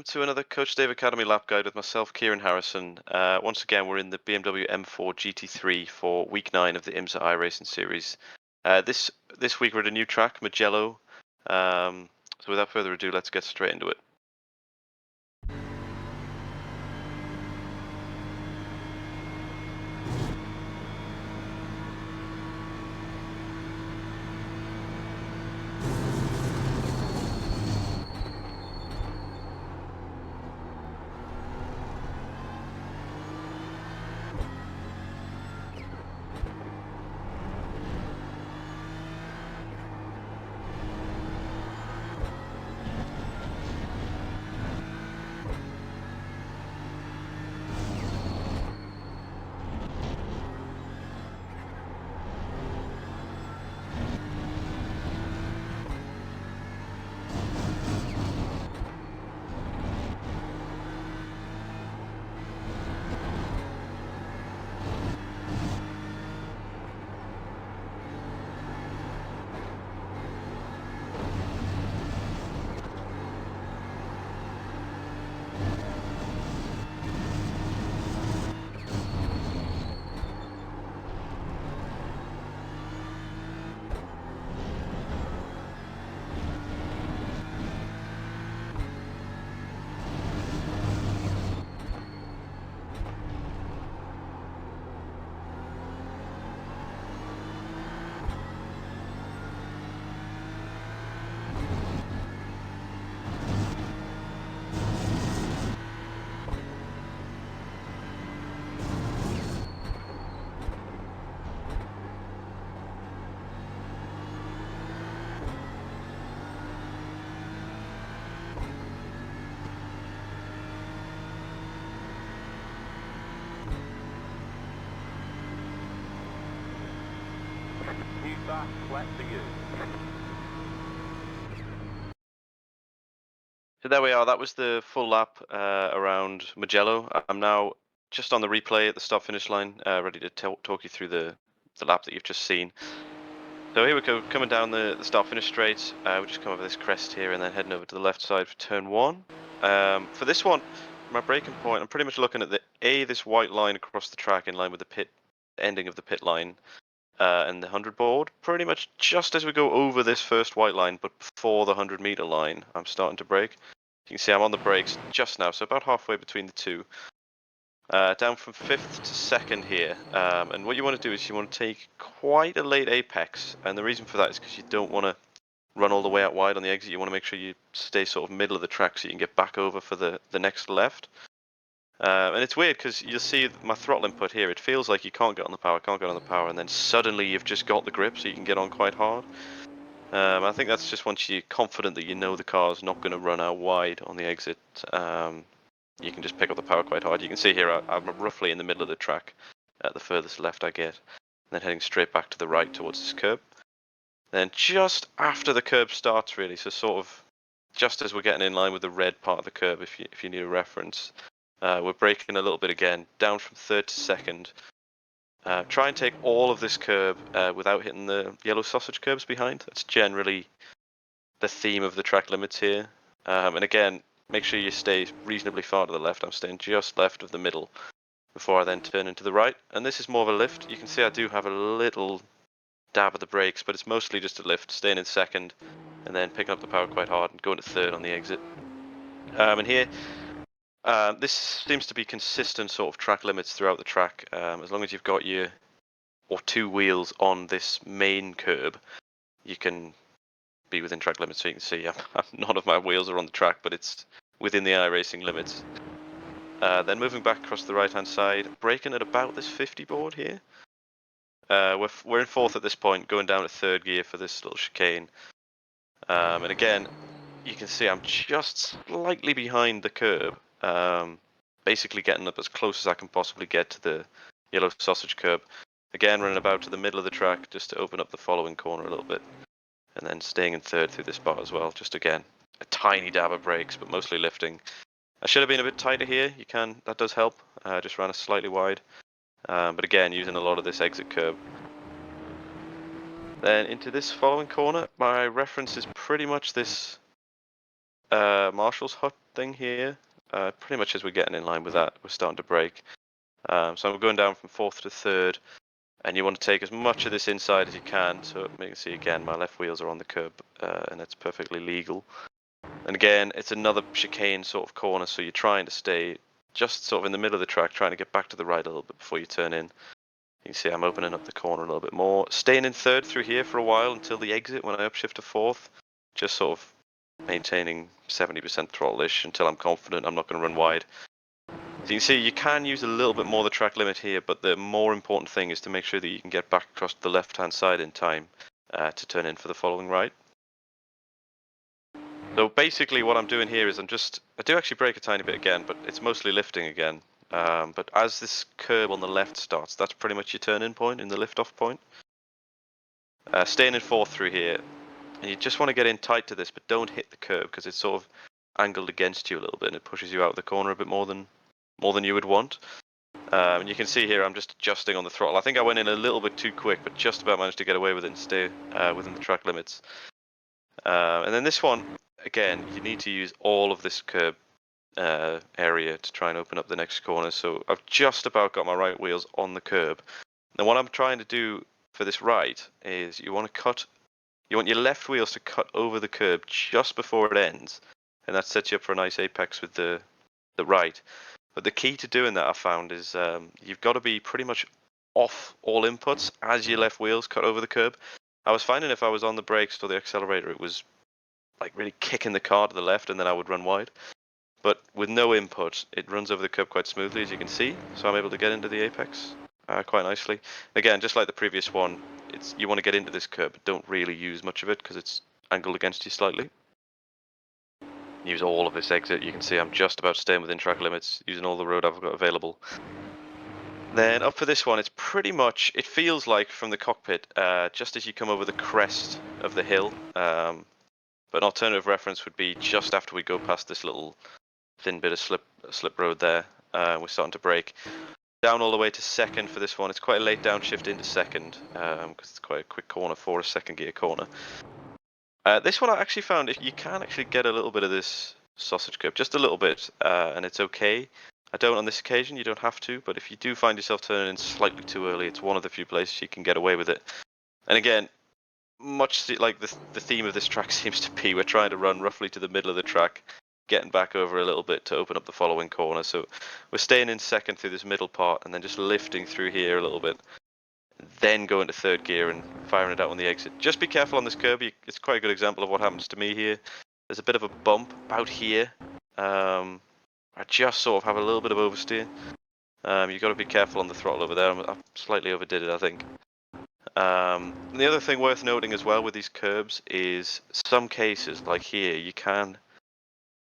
to another Coach Dave Academy lap guide with myself, Kieran Harrison. Once again, we're in the BMW M4 GT3 for week 9 of the IMSA iRacing series. This week we're at a new track, Mugello. So without further ado, let's get straight into it. So there we are, that was the full lap around Mugello. I'm now just on the replay at the start finish line, ready to talk you through the lap that you've just seen. So here we go, coming down the start finish straight. We just come over this crest here and then heading over to the left side for turn 1. For this one, my braking point, I'm pretty much looking at this white line across the track in line with the ending of the pit line. And the 100 board, pretty much just as we go over this first white line, but before the 100-meter line, I'm starting to brake. You can see I'm on the brakes just now, so about halfway between the two. Down from 5th to 2nd here, and what you want to do is you want to take quite a late apex, and the reason for that is because you don't want to run all the way out wide on the exit. You want to make sure you stay sort of middle of the track so you can get back over for the next left. And it's weird because you'll see my throttle input here, it feels like you can't get on the power, and then suddenly you've just got the grip so you can get on quite hard. I think that's just once you're confident that you know the car's not going to run out wide on the exit, you can just pick up the power quite hard. You can see here I'm roughly in the middle of the track, at the furthest left I get, and then heading straight back to the right towards this curb. Then just after the curb starts really, so sort of just as we're getting in line with the red part of the curb, if you need a reference. We're braking a little bit again, down from 3rd to 2nd. Try and take all of this curb without hitting the yellow sausage curbs behind. That's generally the theme of the track limits here. And again, make sure you stay reasonably far to the left. I'm staying just left of the middle before I then turn into the right. And this is more of a lift. You can see I do have a little dab of the brakes, but it's mostly just a lift, staying in 2nd and then picking up the power quite hard and going to 3rd on the exit. And here, this seems to be consistent sort of track limits throughout the track. As long as you've got your two wheels on this main curb, you can be within track limits. So you can see none of my wheels are on the track, but it's within the iRacing limits. Then moving back across the right hand side, braking at about this 50 board here. We're in 4th at this point, going down to 3rd gear for this little chicane. And again, you can see I'm just slightly behind the curb. Basically getting up as close as I can possibly get to the yellow sausage curb. Again, running about to the middle of the track just to open up the following corner a little bit. And then staying in 3rd through this part as well. Just again, a tiny dab of brakes, but mostly lifting. I should have been a bit tighter here. That does help. Just ran a slightly wide. But again, using a lot of this exit curb. Then into this following corner, my reference is pretty much this Marshall's hut thing here. Pretty much as we're getting in line with that, we're starting to brake. So I'm going down from 4th to 3rd, and you want to take as much of this inside as you can. So you can see again, my left wheels are on the curb, and it's perfectly legal. And again, it's another chicane sort of corner, so you're trying to stay just sort of in the middle of the track, trying to get back to the right a little bit before you turn in. You can see I'm opening up the corner a little bit more. Staying in 3rd through here for a while until the exit when I upshift to 4th. Just sort of maintaining 70% throttle-ish until I'm confident I'm not going to run wide. So you can see you can use a little bit more of the track limit here, but the more important thing is to make sure that you can get back across the left-hand side in time to turn in for the following right. So basically what I'm doing here is I do actually brake a tiny bit again, but it's mostly lifting again. But as this curb on the left starts, that's pretty much your turn-in point in the lift-off point. Staying in 4th through here, and you just want to get in tight to this, but don't hit the curb because it's sort of angled against you a little bit, and it pushes you out of the corner a bit more than you would want. And you can see here I'm just adjusting on the throttle. I think I went in a little bit too quick, but just about managed to get away with it and stay within the track limits. And then this one, again, you need to use all of this curb area to try and open up the next corner. So I've just about got my right wheels on the curb. And what I'm trying to do for this right is you want your left wheels to cut over the curb just before it ends, and that sets you up for a nice apex with the right. But the key to doing that, I found, is you've got to be pretty much off all inputs as your left wheels cut over the curb. I was finding if I was on the brakes or the accelerator, it was like really kicking the car to the left, and then I would run wide. But with no input, it runs over the curb quite smoothly, as you can see. So I'm able to get into the apex quite nicely. Again, just like the previous one, you want to get into this curb, but don't really use much of it because it's angled against you slightly. Use all of this exit. You can see I'm just about staying within track limits, using all the road I've got available. Then up for this one, it's pretty much, it feels like from the cockpit, just as you come over the crest of the hill. But an alternative reference would be just after we go past this little thin bit of slip road there. We're starting to brake. Down all the way to 2nd for this one. It's quite a late downshift into 2nd because it's quite a quick corner for a 2nd gear corner. This one I actually found you can actually get a little bit of this sausage curb, just a little bit, and it's okay. I don't on this occasion, you don't have to, but if you do find yourself turning in slightly too early, it's one of the few places you can get away with it. And again, much like the theme of this track seems to be, we're trying to run roughly to the middle of the track, getting back over a little bit to open up the following corner. So we're staying in 2nd through this middle part and then just lifting through here a little bit. Then go into 3rd gear and firing it out on the exit. Just be careful on this curb. It's quite a good example of what happens to me here. There's a bit of a bump about here. I just sort of have a little bit of oversteer. You've got to be careful on the throttle over there. I slightly overdid it, I think. And the other thing worth noting as well with these curbs is some cases, like here, you can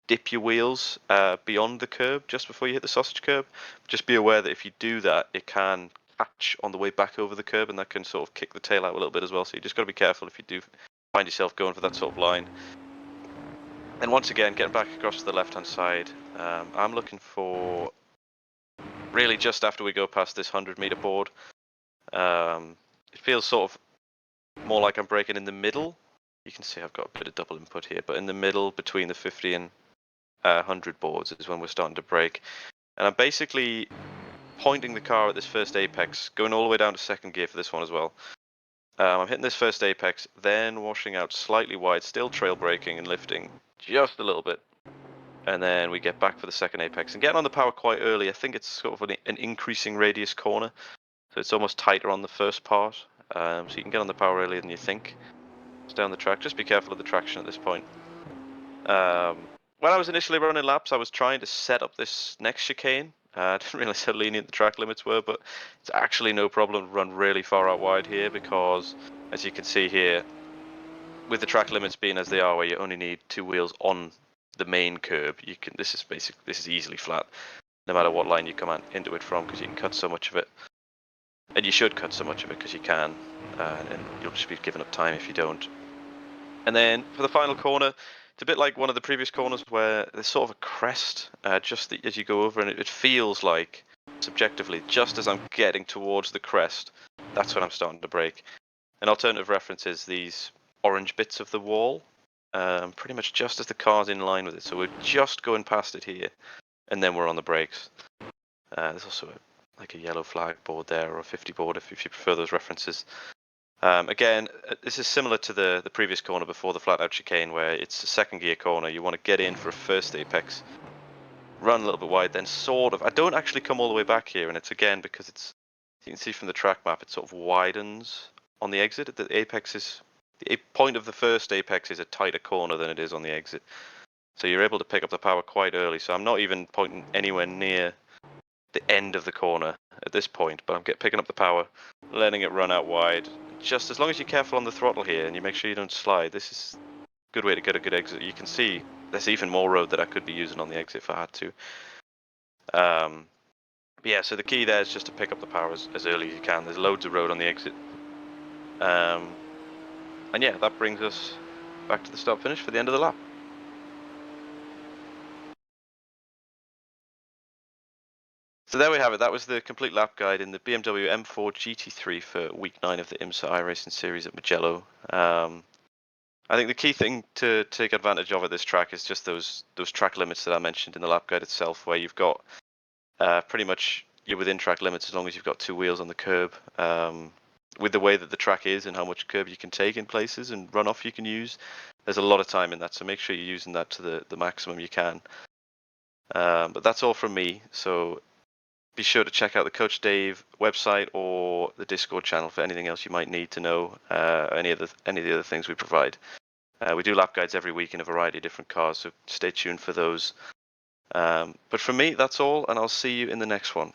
dip your wheels beyond the curb just before you hit the sausage curb. Just be aware that if you do that, it can catch on the way back over the curb, and that can sort of kick the tail out a little bit as well. So you just got to be careful if you do find yourself going for that sort of line. And once again, getting back across to the left-hand side, I'm looking for really just after we go past this 100-meter board. It feels sort of more like I'm braking in the middle. You can see I've got a bit of double input here, but in the middle between the 50 and 100 boards is when we're starting to brake. And I'm basically pointing the car at this first apex, going all the way down to 2nd gear for this one as well. I'm hitting this first apex, then washing out slightly wide, still trail braking and lifting just a little bit. And then we get back for the 2nd apex and getting on the power quite early. I think it's sort of an increasing radius corner, so it's almost tighter on the first part. So you can get on the power earlier than you think. Stay on the track. Just be careful of the traction at this point. When I was initially running laps, I was trying to set up this next chicane. I didn't realize how lenient the track limits were, but it's actually no problem to run really far out wide here because, as you can see here, with the track limits being as they are, where you only need 2 wheels on the main curb, this is easily flat, no matter what line you come into it from, because you can cut so much of it, and you should cut so much of it because you can, and you'll just be giving up time if you don't. And then for the final corner, it's a bit like one of the previous corners where there's sort of a crest as you go over, and it feels like, subjectively, just as I'm getting towards the crest, that's when I'm starting to brake. An alternative reference is these orange bits of the wall. pretty much just as the car's in line with it. So we're just going past it here, and then we're on the brakes. There's also like a yellow flag board there, or a 50 board if you prefer those references. Again, this is similar to the previous corner before the flat out chicane, where it's a second gear corner. You want to get in for a first apex, run a little bit wide, then sort of. I don't actually come all the way back here, and it's again because it's, you can see from the track map, it sort of widens on the exit. The apex is, the point of the first apex is a tighter corner than it is on the exit. So you're able to pick up the power quite early. So I'm not even pointing anywhere near the end of the corner at this point, but I'm picking up the power, letting it run out wide. Just as long as you're careful on the throttle here and you make sure you don't slide, this is a good way to get a good exit. You can see there's even more road that I could be using on the exit if I had to. Yeah, so the key there is just to pick up the power as early as you can. There's loads of road on the exit. And yeah, that brings us back to the start finish for the end of the lap. So there we have it. That was the complete lap guide in the BMW M4 GT3 for week 9 of the IMSA iRacing series at Mugello. I think the key thing to take advantage of at this track is just those track limits that I mentioned in the lap guide itself, where you've got pretty much you're within track limits as long as you've got 2 wheels on the curb. With the way that the track is and how much curb you can take in places and runoff you can use, there's a lot of time in that. So make sure you're using that to the maximum you can. But that's all from me. So be sure to check out the Coach Dave website or the Discord channel for anything else you might need to know, any of the other things we provide. We do lap guides every week in a variety of different cars, so stay tuned for those. But for me, that's all, and I'll see you in the next one.